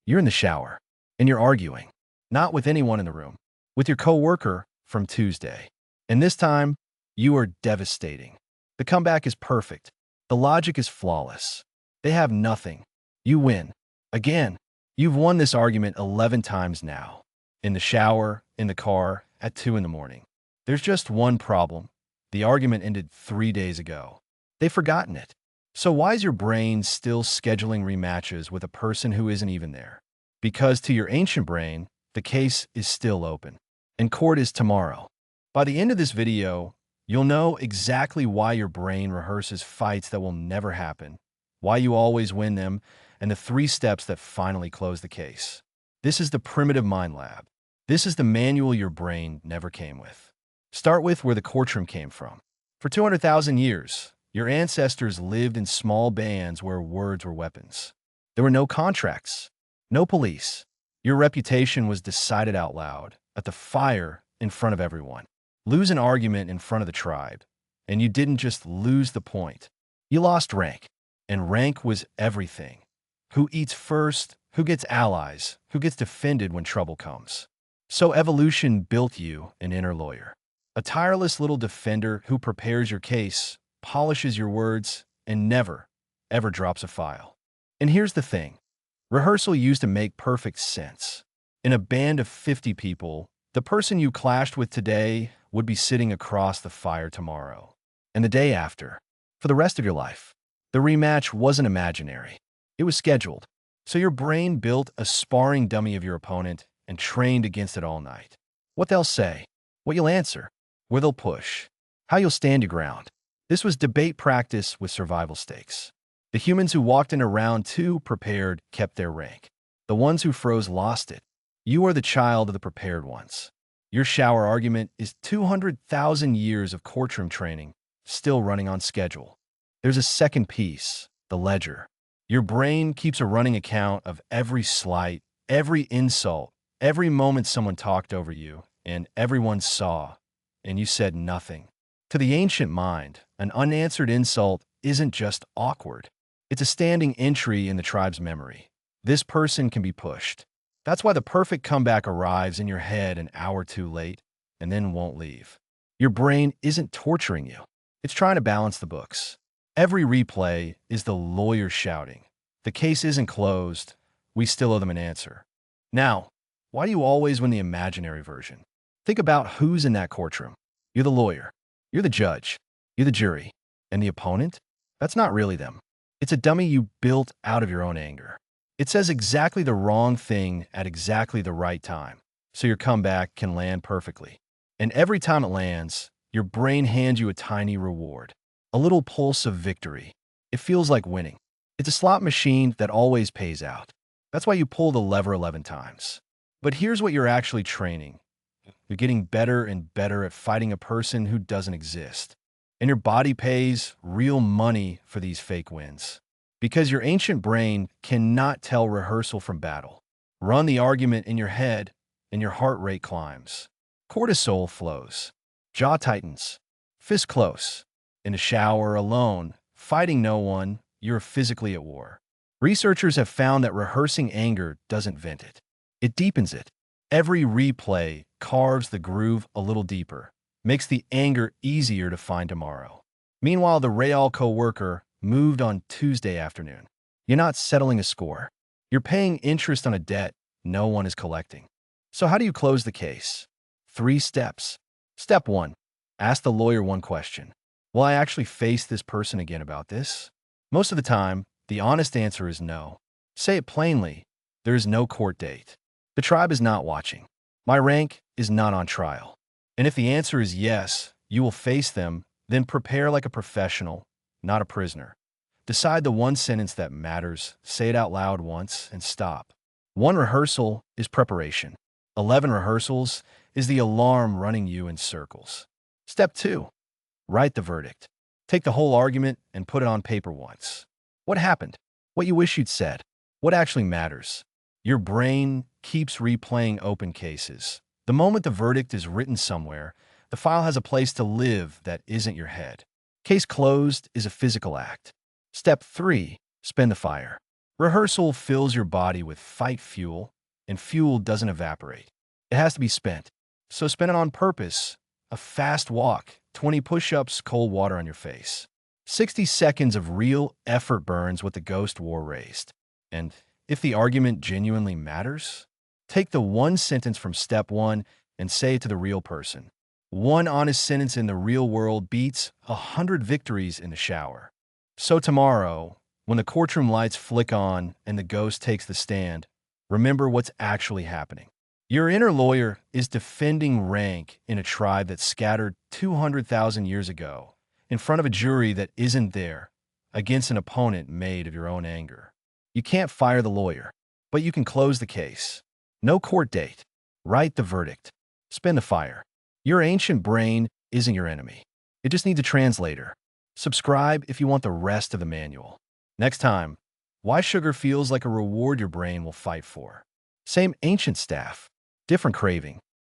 You're in the shower, and you're arguing, not with anyone in the room, with your coworker from Tuesday. And this time, you are devastating. The comeback is perfect. The logic is flawless. They have nothing. You win. Again, you've won this argument 11 times now. In the shower, in the car, at 2 in the morning. There's just one problem. The argument ended 3 days ago. They've forgotten it. So why is your brain still scheduling rematches with a person who isn't even there? Because to your ancient brain, the case is still open, and court is tomorrow. By the end of this video, you'll know exactly why your brain rehearses fights that will never happen, why you always win them, and the 3 steps that finally close the case. This is the primitive mind lab. This is the manual your brain never came with. Start with where the courtroom came from. For 200,000 years, your ancestors lived in small bands where words were weapons. There were no contracts, no police. Your reputation was decided out loud, at the fire in front of everyone. Lose an argument in front of the tribe, and you didn't just lose the point. You lost rank, and rank was everything. Who eats first, who gets allies, who gets defended when trouble comes. So evolution built you an inner lawyer, a tireless little defender who prepares your case, polishes your words, and never, ever drops a file. And here's the thing. Rehearsal used to make perfect sense. In a band of 50 people, the person you clashed with today would be sitting across the fire tomorrow, and the day after, for the rest of your life. The rematch wasn't imaginary. It was scheduled. So your brain built a sparring dummy of your opponent and trained against it all night. What they'll say, what you'll answer, where they'll push, how you'll stand your ground. This was debate practice with survival stakes. The humans who walked into round 2 prepared kept their rank. The ones who froze lost it. You are the child of the prepared ones. Your shower argument is 200,000 years of courtroom training, still running on schedule. There's a second piece, the ledger. Your brain keeps a running account of every slight, every insult, every moment someone talked over you, and everyone saw, and you said nothing. To the ancient mind, an unanswered insult isn't just awkward. It's a standing entry in the tribe's memory. This person can be pushed. That's why the perfect comeback arrives in your head an hour too late and then won't leave. Your brain isn't torturing you. It's trying to balance the books. Every replay is the lawyer shouting, "The case isn't closed. We still owe them an answer." Now, why do you always win the imaginary version? Think about who's in that courtroom. You're the lawyer. You're the judge. You're the jury. And the opponent? That's not really them. It's a dummy you built out of your own anger. It says exactly the wrong thing at exactly the right time, so your comeback can land perfectly. And every time it lands, your brain hands you a tiny reward, a little pulse of victory. It feels like winning. It's a slot machine that always pays out. That's why you pull the lever 11 times. But here's what you're actually training. You're getting better and better at fighting a person who doesn't exist. And your body pays real money for these fake wins. Because your ancient brain cannot tell rehearsal from battle. Run the argument in your head, and your heart rate climbs. Cortisol flows. Jaw tightens. Fist close. In a shower, alone, fighting no one, you're physically at war. Researchers have found that rehearsing anger doesn't vent it. It deepens it. Every replay carves the groove a little deeper, makes the anger easier to find tomorrow. Meanwhile, the Real coworker moved on Tuesday afternoon. You're not settling a score. You're paying interest on a debt no one is collecting. So how do you close the case? 3 steps. Step 1. Ask the lawyer one question. Will I actually face this person again about this? Most of the time, the honest answer is no. Say it plainly. There is no court date. The tribe is not watching. My rank is not on trial. And if the answer is yes, you will face them, then prepare like a professional, not a prisoner. Decide the one sentence that matters, say it out loud once, and stop. 1 rehearsal is preparation. 11 rehearsals is the alarm running you in circles. Step 2. Write the verdict. Take the whole argument and put it on paper once. What happened? What you wish you'd said? What actually matters? Your brain keeps replaying open cases. The moment the verdict is written somewhere, the file has a place to live that isn't your head. Case closed is a physical act. Step 3. Spin the fire. Rehearsal fills your body with fight fuel, and fuel doesn't evaporate. It has to be spent. So spend it on purpose. A fast walk, 20 push-ups, cold water on your face. 60 seconds of real effort burns with the ghost war raised. And if the argument genuinely matters, take the one sentence from step one and say it to the real person. One honest sentence in the real world beats 100 victories in the shower. So tomorrow, when the courtroom lights flick on and the ghost takes the stand, remember what's actually happening. Your inner lawyer is defending rank in a tribe that scattered 200,000 years ago in front of a jury that isn't there, against an opponent made of your own anger. You can't fire the lawyer, but you can close the case. No court date. Write the verdict. Spin the fire. Your ancient brain isn't your enemy. It just needs a translator. Subscribe if you want the rest of the manual. Next time, why sugar feels like a reward your brain will fight for. Same ancient staff, different craving.